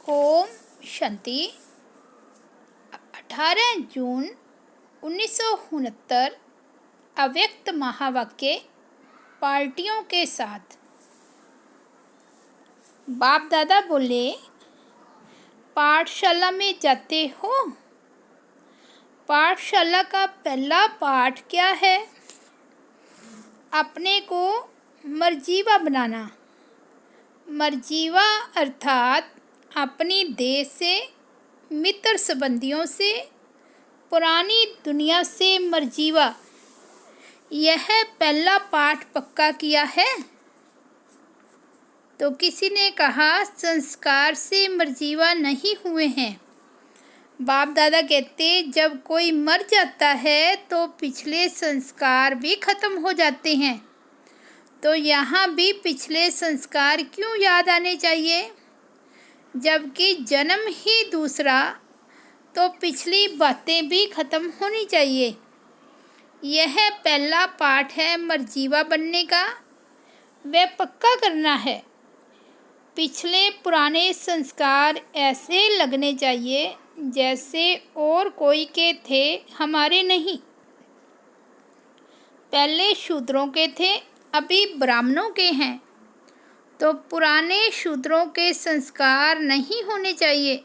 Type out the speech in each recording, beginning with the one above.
ओम शांति। 18 जून 1969 अव्यक्त महावाक्य पार्टियों के साथ। बाप दादा बोले, पाठशाला में जाते हो? पाठशाला का पहला पाठ क्या है? अपने को मर्जीवा बनाना। मर्जीवा अर्थात अपनी देश से, मित्र संबंधियों से, पुरानी दुनिया से मर्जीवा। यह पहला पाठ पक्का किया है। तो किसी ने कहा संस्कार से मर्जीवा नहीं हुए हैं। बाप दादा कहते जब कोई मर जाता है तो पिछले संस्कार भी खत्म हो जाते हैं। तो यहाँ भी पिछले संस्कार क्यों याद आने चाहिए? जबकि जन्म ही दूसरा, तो पिछली बातें भी खत्म होनी चाहिए। यह पहला पाठ है मर्जीवा बनने का। वह पक्का करना है। पिछले पुराने संस्कार ऐसे लगने चाहिए जैसे और कोई के थे, हमारे नहीं। पहले शूद्रों के थे, अभी ब्राह्मणों के हैं। तो पुराने शूद्रों के संस्कार नहीं होने चाहिए।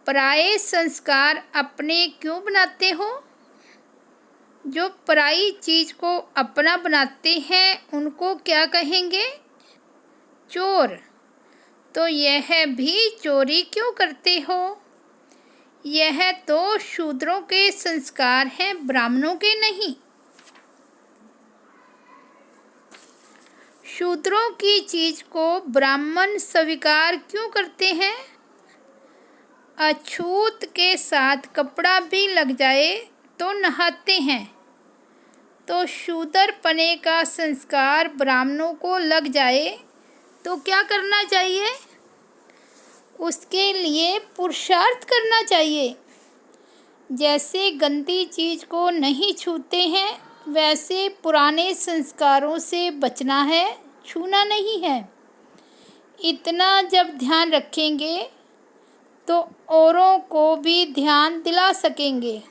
पराये संस्कार अपने क्यों बनाते हो? जो पराई चीज़ को अपना बनाते हैं उनको क्या कहेंगे? चोर। तो यह भी चोरी क्यों करते हो? यह तो शूद्रों के संस्कार हैं, ब्राह्मणों के नहीं। शूद्रों की चीज़ को ब्राह्मण स्वीकार क्यों करते हैं? अछूत के साथ कपड़ा भी लग जाए तो नहाते हैं। तो शूद्रपने का संस्कार ब्राह्मणों को लग जाए तो क्या करना चाहिए? उसके लिए पुरुषार्थ करना चाहिए। जैसे गंदी चीज़ को नहीं छूते हैं, वैसे पुराने संस्कारों से बचना है, छूना नहीं है। इतना जब ध्यान रखेंगे तो औरों को भी ध्यान दिला सकेंगे।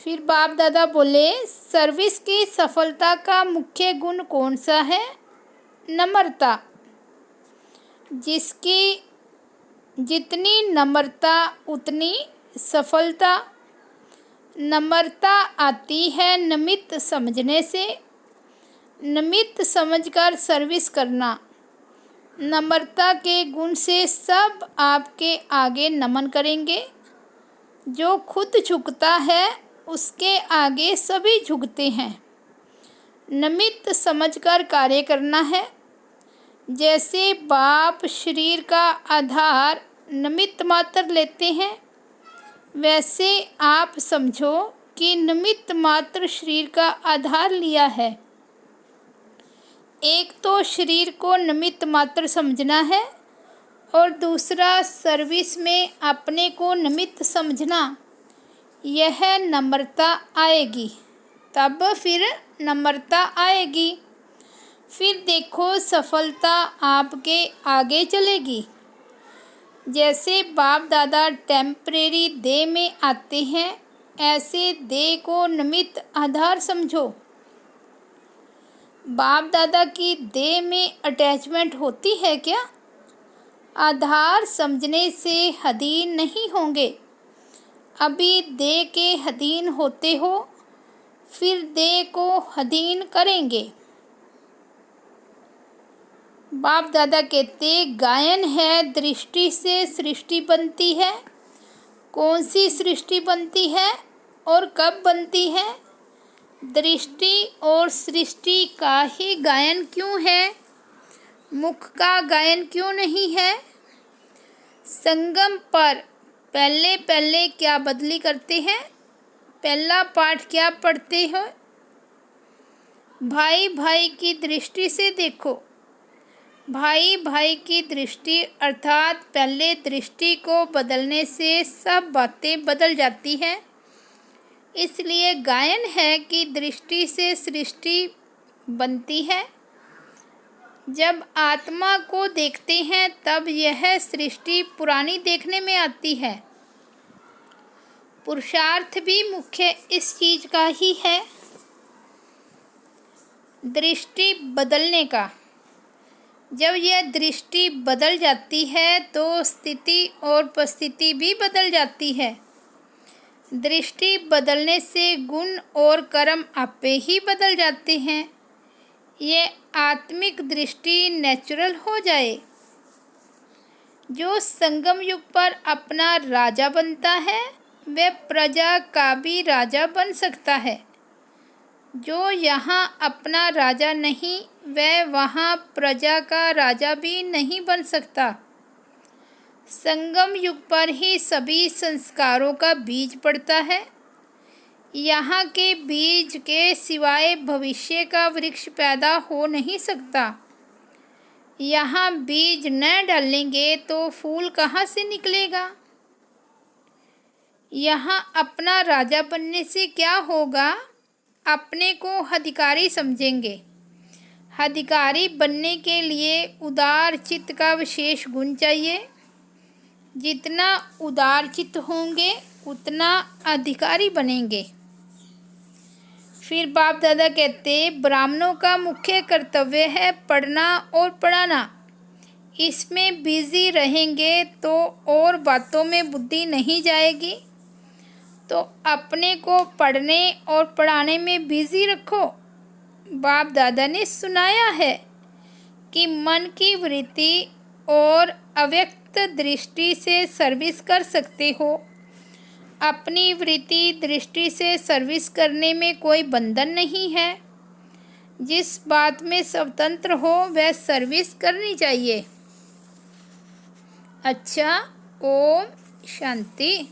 फिर बाप दादा बोले, सर्विस की सफलता का मुख्य गुण कौन सा है? नम्रता। जिसकी जितनी नम्रता उतनी सफलता। नम्रता आती है नमित समझने से। नमित समझकर सर्विस करना। नम्रता के गुण से सब आपके आगे नमन करेंगे। जो खुद झुकता है उसके आगे सभी झुकते हैं। नमित समझकर कार्य करना है। जैसे बाप शरीर का आधार निमित्त मात्र लेते हैं, वैसे आप समझो कि निमित्त मात्र शरीर का आधार लिया है। एक तो शरीर को निमित्त मात्र समझना है और दूसरा सर्विस में अपने को निमित्त समझना। यह नम्रता आएगी, तब फिर नम्रता आएगी। फिर देखो सफलता आपके आगे चलेगी। जैसे बाप दादा टेम्परेरी देह में आते हैं, ऐसे देह को निमित्त आधार समझो। बाप दादा की देह में अटैचमेंट होती है क्या? आधार समझने से अधीन नहीं होंगे। अभी देह के अधीन होते हो, फिर देह को अधीन करेंगे। बाप दादा कहते गायन है दृष्टि से सृष्टि बनती है। कौन सी सृष्टि बनती है और कब बनती है? दृष्टि और सृष्टि का ही गायन क्यों है? मुख का गायन क्यों नहीं है? संगम पर पहले पहले क्या बदली करते हैं? पहला पाठ क्या पढ़ते हो? भाई भाई की दृष्टि से देखो। भाई भाई की दृष्टि अर्थात पहले दृष्टि को बदलने से सब बातें बदल जाती हैं। इसलिए गायन है कि दृष्टि से सृष्टि बनती है। जब आत्मा को देखते हैं तब यह सृष्टि पुरानी देखने में आती है। पुरुषार्थ भी मुख्य इस चीज का ही है, दृष्टि बदलने का। जब यह दृष्टि बदल जाती है तो स्थिति और परिस्थिति भी बदल जाती है। दृष्टि बदलने से गुण और कर्म आपे ही बदल जाते हैं। ये आत्मिक दृष्टि नेचुरल हो जाए। जो संगम युग पर अपना राजा बनता है वह प्रजा का भी राजा बन सकता है। जो यहाँ अपना राजा नहीं वह वहाँ प्रजा का राजा भी नहीं बन सकता। संगम युग पर ही सभी संस्कारों का बीज पड़ता है। यहाँ के बीज के सिवाय भविष्य का वृक्ष पैदा हो नहीं सकता। यहाँ बीज न डालेंगे तो फूल कहाँ से निकलेगा। यहाँ अपना राजा बनने से क्या होगा, अपने को अधिकारी समझेंगे। अधिकारी बनने के लिए उदार चित्त का विशेष गुण चाहिए। जितना उदार चित्त होंगे उतना अधिकारी बनेंगे। फिर बाप दादा कहते, ब्राह्मणों का मुख्य कर्तव्य है पढ़ना और पढ़ाना। इसमें बिजी रहेंगे तो और बातों में बुद्धि नहीं जाएगी। तो अपने को पढ़ने और पढ़ाने में बिजी रखो। बाप दादा ने सुनाया है कि मन की वृत्ति और अव्यक्त दृष्टि से सर्विस कर सकते हो। अपनी वृत्ति दृष्टि से सर्विस करने में कोई बंधन नहीं है। जिस बात में स्वतंत्र हो वह सर्विस करनी चाहिए। अच्छा, ओम शांति।